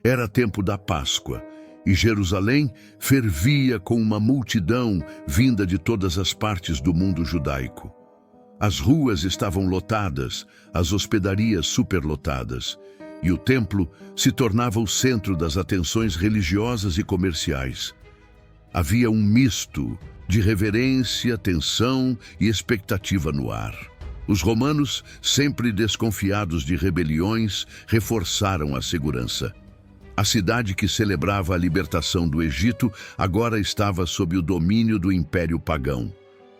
Era tempo da Páscoa, e Jerusalém fervia com uma multidão vinda de todas as partes do mundo judaico. As ruas estavam lotadas, as hospedarias superlotadas, e o templo se tornava o centro das atenções religiosas e comerciais. Havia um misto de reverência, tensão e expectativa no ar. Os romanos, sempre desconfiados de rebeliões, reforçaram a segurança. A cidade que celebrava a libertação do Egito agora estava sob o domínio do Império Pagão.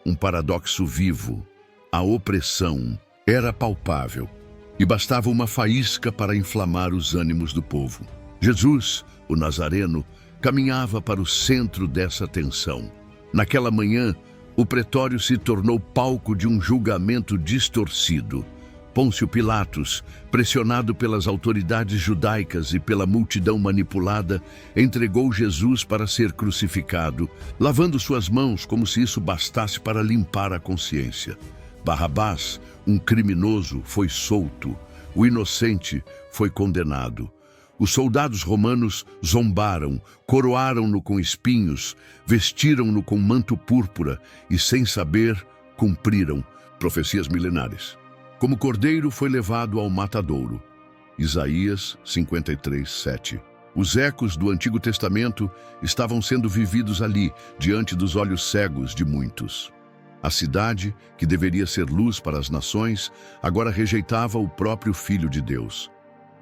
Um paradoxo vivo. A opressão era palpável e bastava uma faísca para inflamar os ânimos do povo. Jesus, o Nazareno, caminhava para o centro dessa tensão. Naquela manhã, o pretório se tornou palco de um julgamento distorcido. Pôncio Pilatos, pressionado pelas autoridades judaicas e pela multidão manipulada, entregou Jesus para ser crucificado, lavando suas mãos como se isso bastasse para limpar a consciência. Barrabás, um criminoso, foi solto. O inocente foi condenado. Os soldados romanos zombaram, coroaram-no com espinhos, vestiram-no com manto púrpura e, sem saber, cumpriram profecias milenares. Como cordeiro foi levado ao matadouro. Isaías 53:7. Os ecos do Antigo Testamento estavam sendo vividos ali, diante dos olhos cegos de muitos. A cidade, que deveria ser luz para as nações, agora rejeitava o próprio Filho de Deus.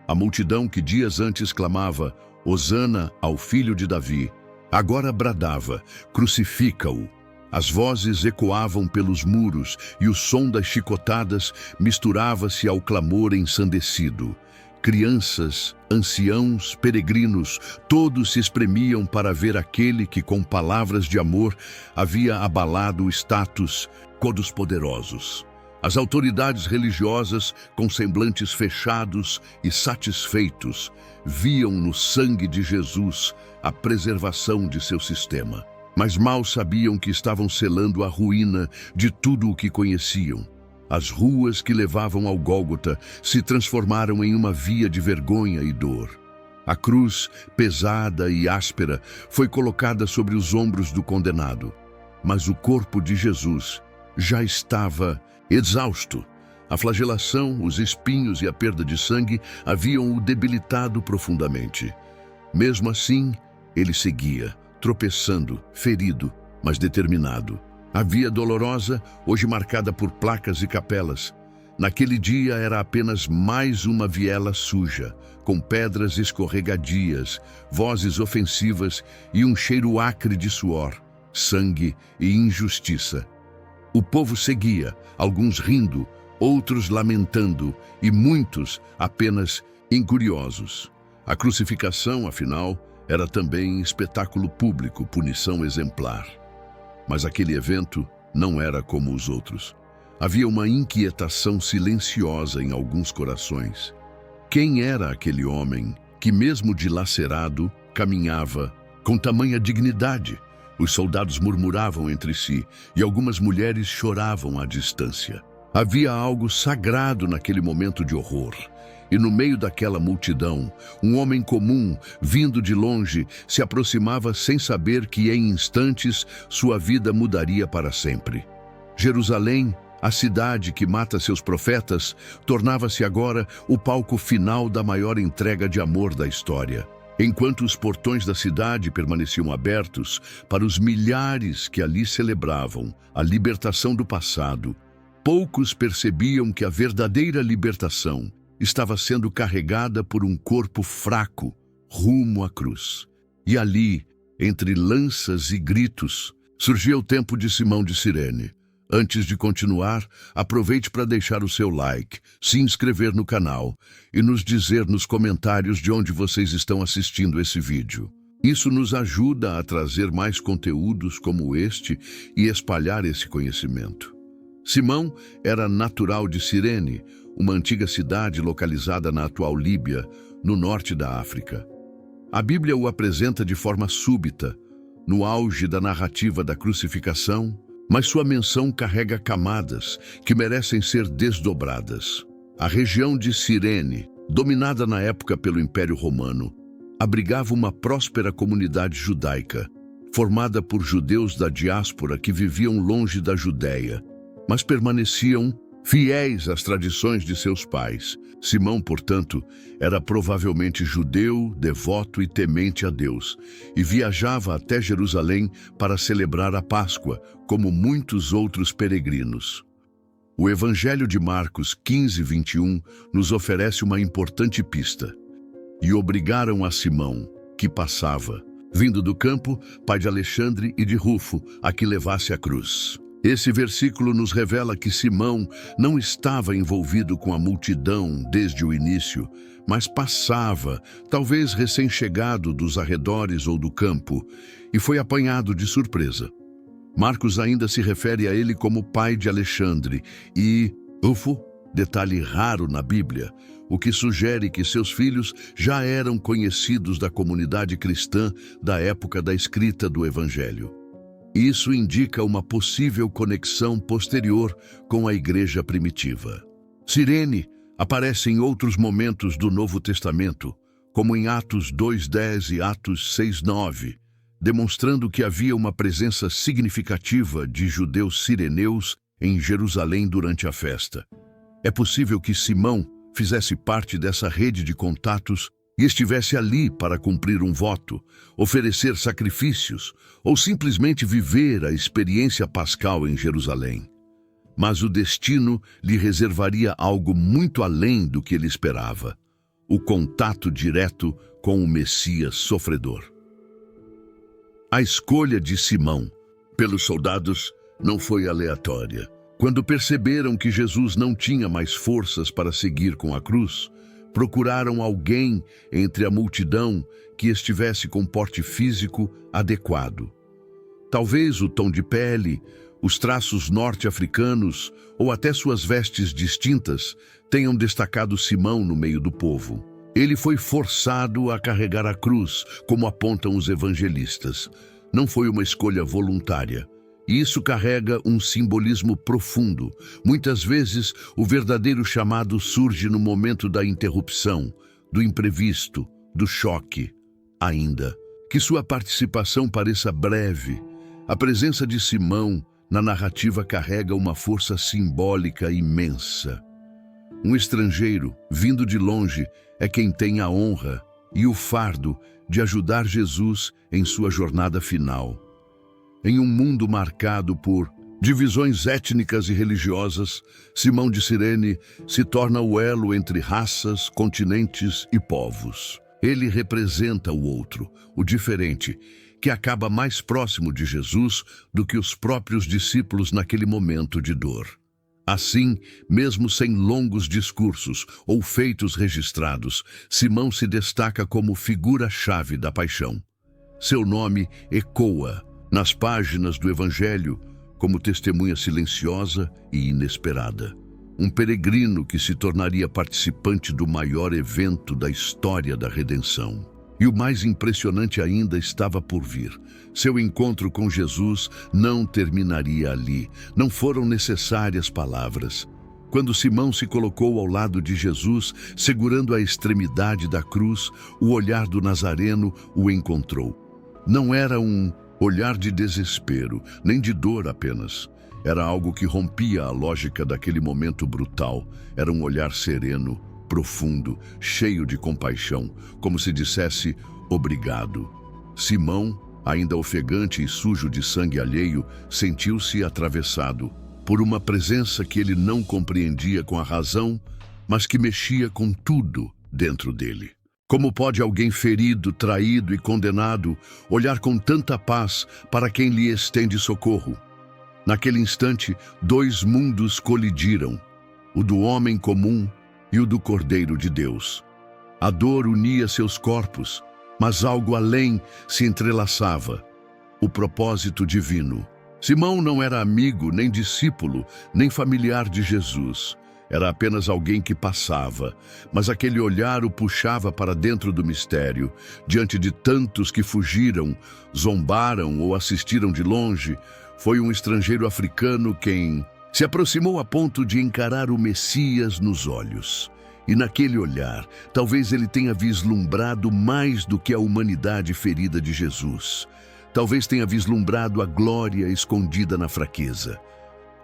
A multidão que dias antes clamava, Hosana ao Filho de Davi, agora bradava, crucifica-o. As vozes ecoavam pelos muros e o som das chicotadas misturava-se ao clamor ensandecido. Crianças, anciãos, peregrinos, todos se espremiam para ver aquele que, com palavras de amor, havia abalado o status quo dos poderosos. As autoridades religiosas, com semblantes fechados e satisfeitos, viam no sangue de Jesus a preservação de seu sistema. Mas mal sabiam que estavam selando a ruína de tudo o que conheciam. As ruas que levavam ao Gólgota se transformaram em uma via de vergonha e dor. A cruz, pesada e áspera, foi colocada sobre os ombros do condenado. Mas o corpo de Jesus já estava exausto. A flagelação, os espinhos e a perda de sangue haviam o debilitado profundamente. Mesmo assim, ele seguia, tropeçando, ferido, mas determinado. A via dolorosa, hoje marcada por placas e capelas, naquele dia era apenas mais uma viela suja, com pedras escorregadias, vozes ofensivas e um cheiro acre de suor, sangue e injustiça. O povo seguia, alguns rindo, outros lamentando e muitos apenas incuriosos. A crucificação, afinal, era também espetáculo público, punição exemplar. Mas aquele evento não era como os outros. Havia uma inquietação silenciosa em alguns corações. Quem era aquele homem que, mesmo dilacerado, caminhava com tamanha dignidade? Os soldados murmuravam entre si e algumas mulheres choravam à distância. Havia algo sagrado naquele momento de horror. E no meio daquela multidão, um homem comum, vindo de longe, se aproximava sem saber que em instantes sua vida mudaria para sempre. Jerusalém, a cidade que mata seus profetas, tornava-se agora o palco final da maior entrega de amor da história. Enquanto os portões da cidade permaneciam abertos para os milhares que ali celebravam a libertação do passado, poucos percebiam que a verdadeira libertação estava sendo carregada por um corpo fraco rumo à cruz. E ali, entre lanças e gritos, surgia o tempo de Simão de Cirene. Antes de continuar, aproveite para deixar o seu like, se inscrever no canal e nos dizer nos comentários de onde vocês estão assistindo esse vídeo. Isso nos ajuda a trazer mais conteúdos como este e espalhar esse conhecimento. Simão era natural de Cirene, uma antiga cidade localizada na atual Líbia, no norte da África. A Bíblia o apresenta de forma súbita, no auge da narrativa da crucificação, mas sua menção carrega camadas que merecem ser desdobradas. A região de Cirene, dominada na época pelo Império Romano, abrigava uma próspera comunidade judaica, formada por judeus da diáspora que viviam longe da Judéia, mas permaneciam fiéis às tradições de seus pais. Simão, portanto, era provavelmente judeu, devoto e temente a Deus, e viajava até Jerusalém para celebrar a Páscoa, como muitos outros peregrinos. O Evangelho de Marcos 15:21 nos oferece uma importante pista. E obrigaram a Simão, que passava, vindo do campo, pai de Alexandre e de Rufo, a que levasse a cruz. Esse versículo nos revela que Simão não estava envolvido com a multidão desde o início, mas passava, talvez recém-chegado dos arredores ou do campo, e foi apanhado de surpresa. Marcos ainda se refere a ele como pai de Alexandre e Rufo, detalhe raro na Bíblia, o que sugere que seus filhos já eram conhecidos da comunidade cristã da época da escrita do Evangelho. Isso indica uma possível conexão posterior com a igreja primitiva. Cirene aparece em outros momentos do Novo Testamento, como em Atos 2:10 e Atos 6:9, demonstrando que havia uma presença significativa de judeus sireneus em Jerusalém durante a festa. É possível que Simão fizesse parte dessa rede de contatos e estivesse ali para cumprir um voto, oferecer sacrifícios ou simplesmente viver a experiência pascal em Jerusalém. Mas o destino lhe reservaria algo muito além do que ele esperava: o contato direto com o Messias sofredor. A escolha de Simão pelos soldados não foi aleatória. Quando perceberam que Jesus não tinha mais forças para seguir com a cruz, procuraram alguém entre a multidão que estivesse com porte físico adequado. Talvez o tom de pele, os traços norte-africanos ou até suas vestes distintas tenham destacado Simão no meio do povo. Ele foi forçado a carregar a cruz, como apontam os evangelistas. Não foi uma escolha voluntária. E isso carrega um simbolismo profundo. Muitas vezes, o verdadeiro chamado surge no momento da interrupção, do imprevisto, do choque. Ainda que sua participação pareça breve, a presença de Simão na narrativa carrega uma força simbólica imensa. Um estrangeiro, vindo de longe, é quem tem a honra e o fardo de ajudar Jesus em sua jornada final. Em um mundo marcado por divisões étnicas e religiosas, Simão de Cirene se torna o elo entre raças, continentes e povos. Ele representa o outro, o diferente, que acaba mais próximo de Jesus do que os próprios discípulos naquele momento de dor. Assim, mesmo sem longos discursos ou feitos registrados, Simão se destaca como figura-chave da paixão. Seu nome ecoa nas páginas do Evangelho como testemunha silenciosa e inesperada. Um peregrino que se tornaria participante do maior evento da história da redenção. E o mais impressionante ainda estava por vir. Seu encontro com Jesus não terminaria ali. Não foram necessárias palavras. Quando Simão se colocou ao lado de Jesus, segurando a extremidade da cruz, o olhar do Nazareno o encontrou. Não era um olhar de desespero, nem de dor apenas. Era algo que rompia a lógica daquele momento brutal. Era um olhar sereno, profundo, cheio de compaixão, como se dissesse obrigado. Simão, ainda ofegante e sujo de sangue alheio, sentiu-se atravessado por uma presença que ele não compreendia com a razão, mas que mexia com tudo dentro dele. Como pode alguém ferido, traído e condenado olhar com tanta paz para quem lhe estende socorro? Naquele instante, dois mundos colidiram, o do homem comum e o do Cordeiro de Deus. A dor unia seus corpos, mas algo além se entrelaçava: o propósito divino. Simão não era amigo, nem discípulo, nem familiar de Jesus. Era apenas alguém que passava, mas aquele olhar o puxava para dentro do mistério. Diante de tantos que fugiram, zombaram ou assistiram de longe, foi um estrangeiro africano quem se aproximou a ponto de encarar o Messias nos olhos. E naquele olhar, talvez ele tenha vislumbrado mais do que a humanidade ferida de Jesus. Talvez tenha vislumbrado a glória escondida na fraqueza.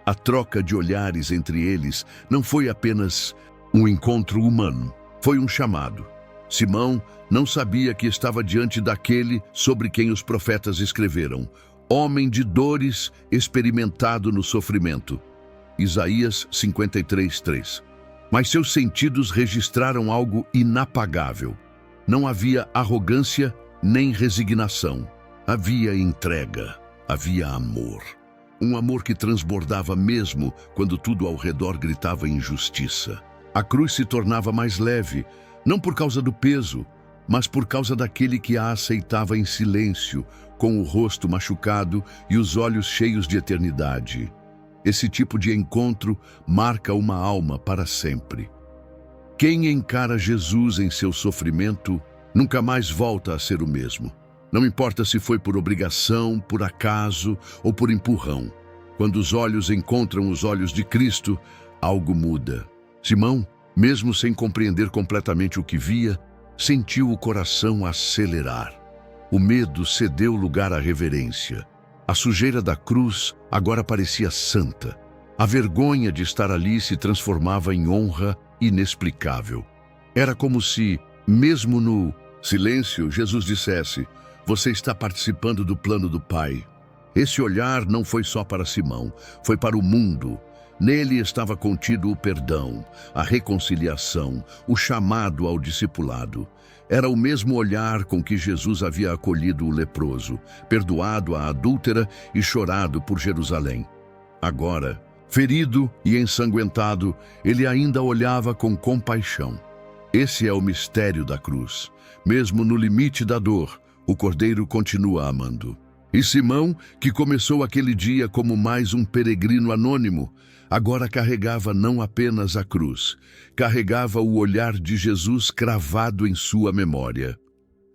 A troca de olhares entre eles não foi apenas um encontro humano, foi um chamado. Simão não sabia que estava diante daquele sobre quem os profetas escreveram, homem de dores, experimentado no sofrimento. Isaías 53:3. Mas seus sentidos registraram algo inapagável. Não havia arrogância nem resignação. Havia entrega, havia amor. Um amor que transbordava mesmo quando tudo ao redor gritava injustiça. A cruz se tornava mais leve, não por causa do peso, mas por causa daquele que a aceitava em silêncio, com o rosto machucado e os olhos cheios de eternidade. Esse tipo de encontro marca uma alma para sempre. Quem encara Jesus em seu sofrimento nunca mais volta a ser o mesmo. Não importa se foi por obrigação, por acaso ou por empurrão. Quando os olhos encontram os olhos de Cristo, algo muda. Simão, mesmo sem compreender completamente o que via, sentiu o coração acelerar. O medo cedeu lugar à reverência. A sujeira da cruz agora parecia santa. A vergonha de estar ali se transformava em honra inexplicável. Era como se, mesmo no silêncio, Jesus dissesse: "Você está participando do plano do Pai." Esse olhar não foi só para Simão, foi para o mundo. Nele estava contido o perdão, a reconciliação, o chamado ao discipulado. Era o mesmo olhar com que Jesus havia acolhido o leproso, perdoado a adúltera e chorado por Jerusalém. Agora, ferido e ensanguentado, ele ainda olhava com compaixão. Esse é o mistério da cruz. Mesmo no limite da dor, o Cordeiro continua amando. E Simão, que começou aquele dia como mais um peregrino anônimo, agora carregava não apenas a cruz, carregava o olhar de Jesus cravado em sua memória.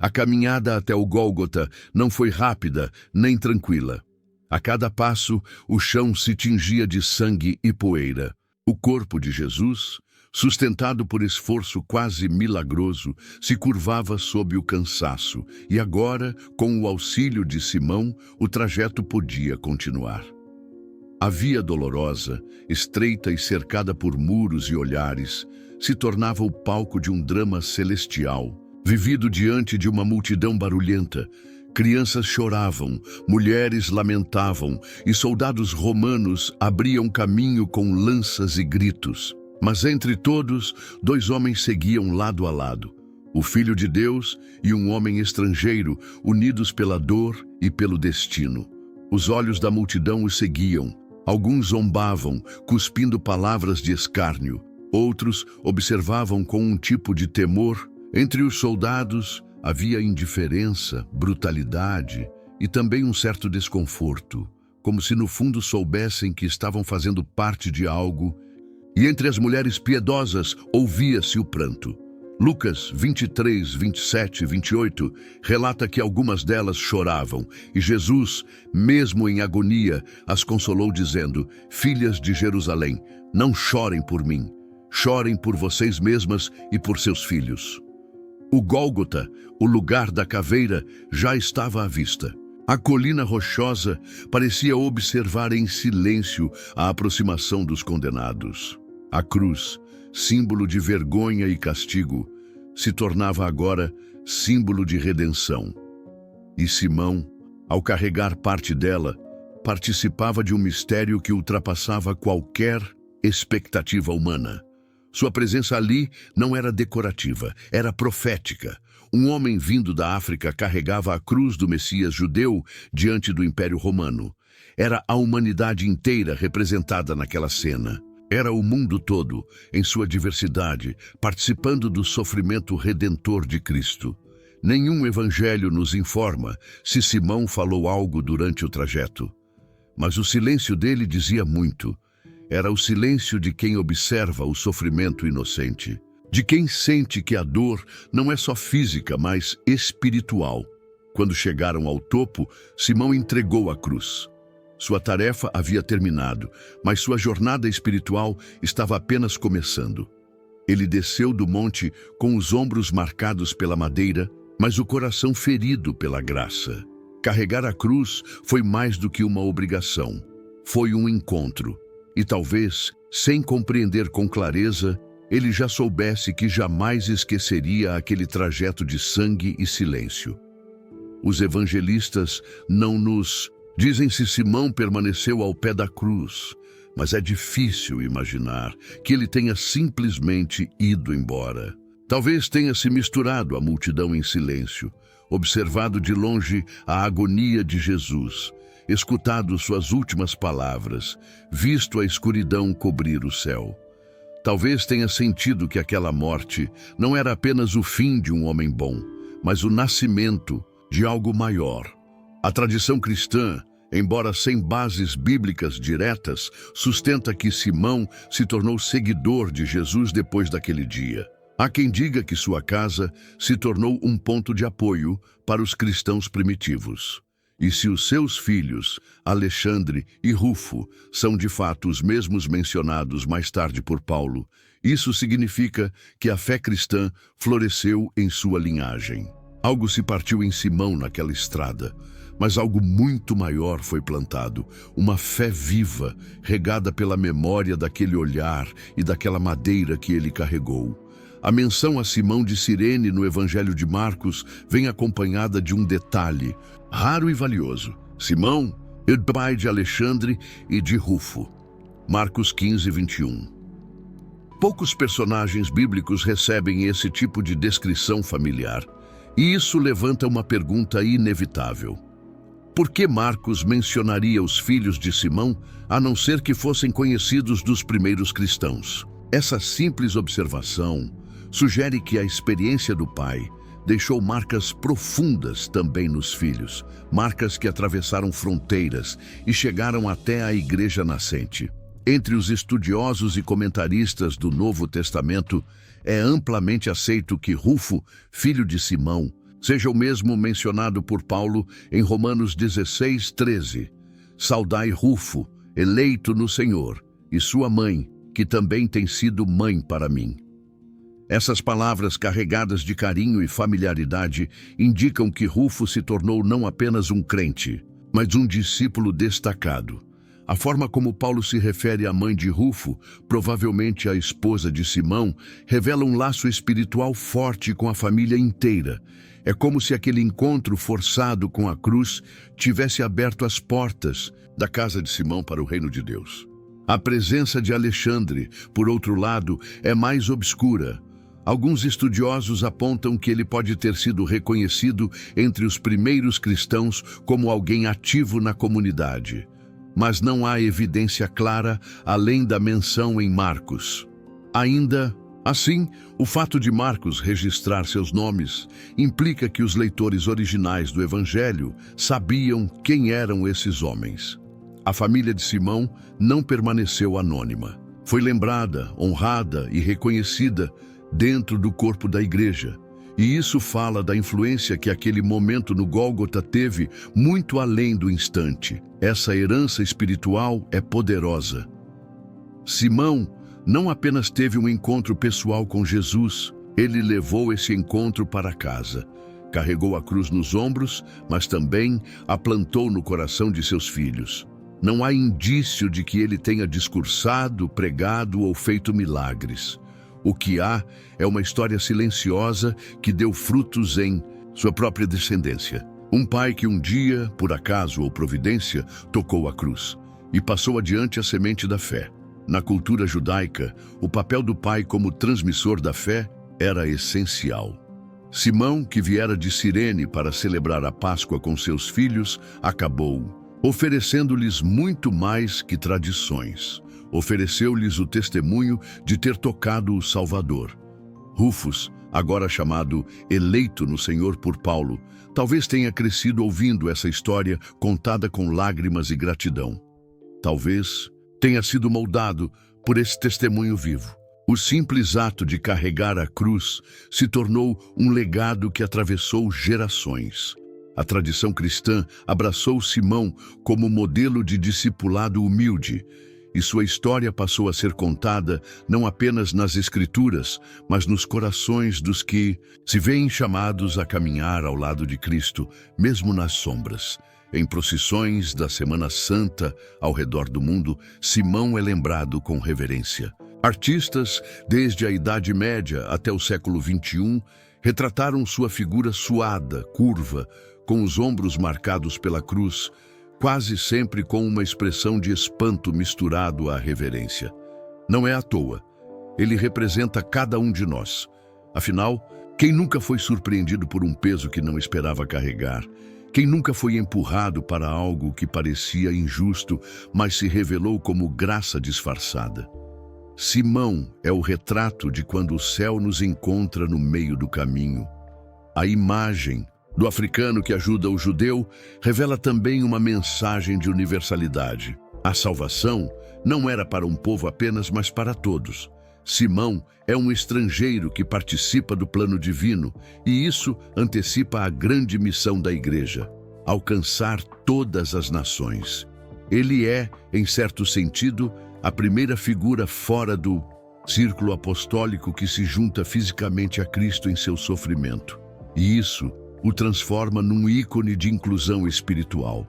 A caminhada até o Gólgota não foi rápida nem tranquila. A cada passo, o chão se tingia de sangue e poeira. O corpo de Jesus, sustentado por esforço quase milagroso, se curvava sob o cansaço, e agora, com o auxílio de Simão, o trajeto podia continuar. A via dolorosa, estreita e cercada por muros e olhares, se tornava o palco de um drama celestial, vivido diante de uma multidão barulhenta. Crianças choravam, mulheres lamentavam, e soldados romanos abriam caminho com lanças e gritos. Mas entre todos, dois homens seguiam lado a lado, o Filho de Deus e um homem estrangeiro, unidos pela dor e pelo destino. Os olhos da multidão os seguiam. Alguns zombavam, cuspindo palavras de escárnio. Outros observavam com um tipo de temor. Entre os soldados havia indiferença, brutalidade e também um certo desconforto, como se no fundo soubessem que estavam fazendo parte de algo. E entre as mulheres piedosas ouvia-se o pranto. Lucas 23, 27 e 28 relata que algumas delas choravam, e Jesus, mesmo em agonia, as consolou dizendo: "Filhas de Jerusalém, não chorem por mim, chorem por vocês mesmas e por seus filhos." O Gólgota, o lugar da caveira, já estava à vista. A colina rochosa parecia observar em silêncio a aproximação dos condenados. A cruz, símbolo de vergonha e castigo, se tornava agora símbolo de redenção. E Simão, ao carregar parte dela, participava de um mistério que ultrapassava qualquer expectativa humana. Sua presença ali não era decorativa, era profética. Um homem vindo da África carregava a cruz do Messias judeu diante do Império Romano. Era a humanidade inteira representada naquela cena. Era o mundo todo, em sua diversidade, participando do sofrimento redentor de Cristo. Nenhum evangelho nos informa se Simão falou algo durante o trajeto. Mas o silêncio dele dizia muito. Era o silêncio de quem observa o sofrimento inocente. De quem sente que a dor não é só física, mas espiritual. Quando chegaram ao topo, Simão entregou a cruz. Sua tarefa havia terminado, mas sua jornada espiritual estava apenas começando. Ele desceu do monte com os ombros marcados pela madeira, mas o coração ferido pela graça. Carregar a cruz foi mais do que uma obrigação. Foi um encontro. E talvez, sem compreender com clareza, ele já soubesse que jamais esqueceria aquele trajeto de sangue e silêncio. Os evangelistas não nos dizem se Simão permaneceu ao pé da cruz, mas é difícil imaginar que ele tenha simplesmente ido embora. Talvez tenha se misturado à multidão em silêncio, observado de longe a agonia de Jesus, escutado suas últimas palavras, visto a escuridão cobrir o céu. Talvez tenha sentido que aquela morte não era apenas o fim de um homem bom, mas o nascimento de algo maior. A tradição cristã, embora sem bases bíblicas diretas, sustenta que Simão se tornou seguidor de Jesus depois daquele dia. Há quem diga que sua casa se tornou um ponto de apoio para os cristãos primitivos. E se os seus filhos, Alexandre e Rufo, são de fato os mesmos mencionados mais tarde por Paulo, isso significa que a fé cristã floresceu em sua linhagem. Algo se partiu em Simão naquela estrada, mas algo muito maior foi plantado, uma fé viva, regada pela memória daquele olhar e daquela madeira que ele carregou. A menção a Simão de Cirene no Evangelho de Marcos vem acompanhada de um detalhe raro e valioso. Simão, pai de Alexandre e de Rufo. Marcos 15, 21. Poucos personagens bíblicos recebem esse tipo de descrição familiar, e isso levanta uma pergunta inevitável. Por que Marcos mencionaria os filhos de Simão, a não ser que fossem conhecidos dos primeiros cristãos? Essa simples observação sugere que a experiência do pai deixou marcas profundas também nos filhos, marcas que atravessaram fronteiras e chegaram até a igreja nascente. Entre os estudiosos e comentaristas do Novo Testamento, é amplamente aceito que Rufo, filho de Simão, seja o mesmo mencionado por Paulo em Romanos 16, 13. Saudai Rufo, eleito no Senhor, e sua mãe, que também tem sido mãe para mim. Essas palavras carregadas de carinho e familiaridade indicam que Rufo se tornou não apenas um crente, mas um discípulo destacado. A forma como Paulo se refere à mãe de Rufo, provavelmente a esposa de Simão, revela um laço espiritual forte com a família inteira. É como se aquele encontro forçado com a cruz tivesse aberto as portas da casa de Simão para o reino de Deus. A presença de Alexandre, por outro lado, é mais obscura. Alguns estudiosos apontam que ele pode ter sido reconhecido entre os primeiros cristãos como alguém ativo na comunidade. Mas não há evidência clara além da menção em Marcos. Ainda assim, o fato de Marcos registrar seus nomes implica que os leitores originais do Evangelho sabiam quem eram esses homens. A família de Simão não permaneceu anônima. Foi lembrada, honrada e reconhecida dentro do corpo da igreja. E isso fala da influência que aquele momento no Gólgota teve muito além do instante. Essa herança espiritual é poderosa. Simão não apenas teve um encontro pessoal com Jesus, ele levou esse encontro para casa. Carregou a cruz nos ombros, mas também a plantou no coração de seus filhos. Não há indício de que ele tenha discursado, pregado ou feito milagres. O que há é uma história silenciosa que deu frutos em sua própria descendência. Um pai que um dia, por acaso ou providência, tocou a cruz e passou adiante a semente da fé. Na cultura judaica, o papel do pai como transmissor da fé era essencial. Simão, que viera de Cirene para celebrar a Páscoa com seus filhos, acabou oferecendo-lhes muito mais que tradições. Ofereceu-lhes o testemunho de ter tocado o Salvador. Rufus, agora chamado eleito no Senhor por Paulo, talvez tenha crescido ouvindo essa história contada com lágrimas e gratidão. Talvez tenha sido moldado por esse testemunho vivo. O simples ato de carregar a cruz se tornou um legado que atravessou gerações. A tradição cristã abraçou Simão como modelo de discipulado humilde, e sua história passou a ser contada não apenas nas Escrituras, mas nos corações dos que se veem chamados a caminhar ao lado de Cristo, mesmo nas sombras. Em procissões da Semana Santa ao redor do mundo, Simão é lembrado com reverência. Artistas, desde a Idade Média até o século XXI, retrataram sua figura suada, curva, com os ombros marcados pela cruz, quase sempre com uma expressão de espanto misturado à reverência. Não é à toa. Ele representa cada um de nós. Afinal, quem nunca foi surpreendido por um peso que não esperava carregar? Quem nunca foi empurrado para algo que parecia injusto, mas se revelou como graça disfarçada? Simão é o retrato de quando o céu nos encontra no meio do caminho. A imagem do africano que ajuda o judeu revela também uma mensagem de universalidade. A salvação não era para um povo apenas, mas para todos. Simão é um estrangeiro que participa do plano divino, e isso antecipa a grande missão da igreja: alcançar todas as nações. Ele é, em certo sentido, a primeira figura fora do círculo apostólico que se junta fisicamente a Cristo em seu sofrimento. E isso o transforma num ícone de inclusão espiritual.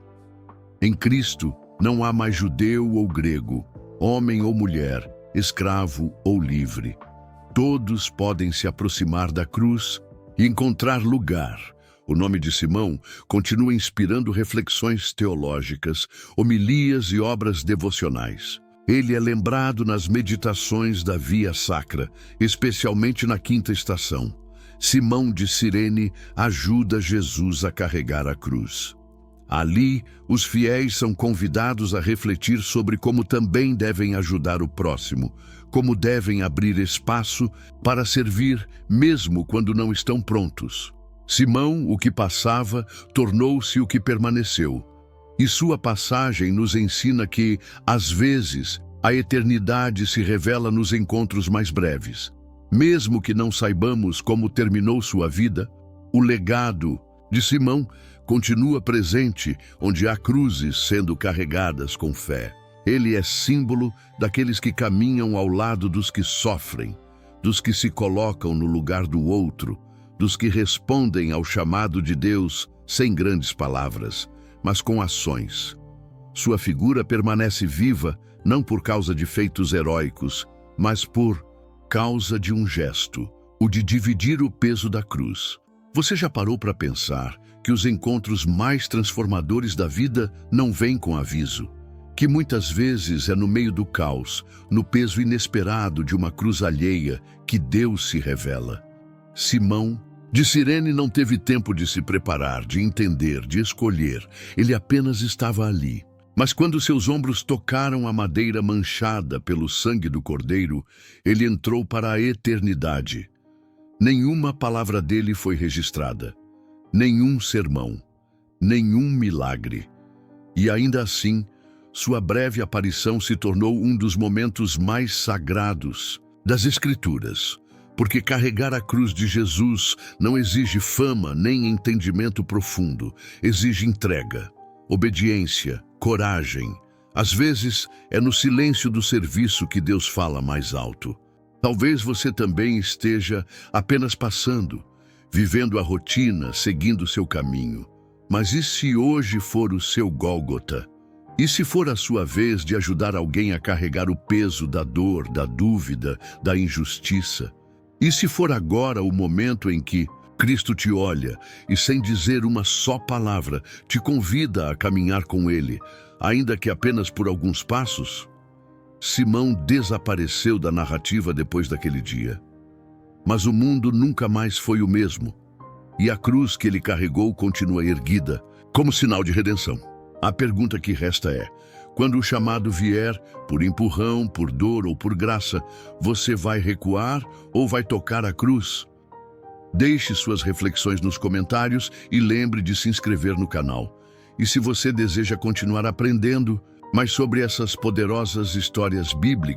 Em Cristo não há mais judeu ou grego, homem ou mulher, escravo ou livre. Todos podem se aproximar da cruz e encontrar lugar. O nome de Simão continua inspirando reflexões teológicas, homilias e obras devocionais. Ele é lembrado nas meditações da Via Sacra, especialmente na quinta estação. Simão de Cirene ajuda Jesus a carregar a cruz. Ali, os fiéis são convidados a refletir sobre como também devem ajudar o próximo, como devem abrir espaço para servir mesmo quando não estão prontos. Simão, o que passava, tornou-se o que permaneceu. E sua passagem nos ensina que, às vezes, a eternidade se revela nos encontros mais breves. Mesmo que não saibamos como terminou sua vida, o legado de Simão continua presente onde há cruzes sendo carregadas com fé. Ele é símbolo daqueles que caminham ao lado dos que sofrem, dos que se colocam no lugar do outro, dos que respondem ao chamado de Deus sem grandes palavras, mas com ações. Sua figura permanece viva não por causa de feitos heróicos, mas por causa de um gesto, o de dividir o peso da cruz. Você já parou para pensar que os encontros mais transformadores da vida não vêm com aviso? Que muitas vezes é no meio do caos, no peso inesperado de uma cruz alheia, que Deus se revela. Simão de Cirene não teve tempo de se preparar, de entender, de escolher. Ele apenas estava ali. Mas quando seus ombros tocaram a madeira manchada pelo sangue do Cordeiro, ele entrou para a eternidade. Nenhuma palavra dele foi registrada, nenhum sermão, nenhum milagre. E ainda assim, sua breve aparição se tornou um dos momentos mais sagrados das Escrituras, porque carregar a cruz de Jesus não exige fama nem entendimento profundo, exige entrega, obediência, coragem. Às vezes, é no silêncio do serviço que Deus fala mais alto. Talvez você também esteja apenas passando, vivendo a rotina, seguindo seu caminho. Mas e se hoje for o seu Gólgota? E se for a sua vez de ajudar alguém a carregar o peso da dor, da dúvida, da injustiça? E se for agora o momento em que Cristo te olha e, sem dizer uma só palavra, te convida a caminhar com Ele, ainda que apenas por alguns passos? Simão desapareceu da narrativa depois daquele dia. Mas o mundo nunca mais foi o mesmo, e a cruz que ele carregou continua erguida, como sinal de redenção. A pergunta que resta é: quando o chamado vier, por empurrão, por dor ou por graça, você vai recuar ou vai tocar a cruz? Deixe suas reflexões nos comentários e lembre de se inscrever no canal. E se você deseja continuar aprendendo mais sobre essas poderosas histórias bíblicas,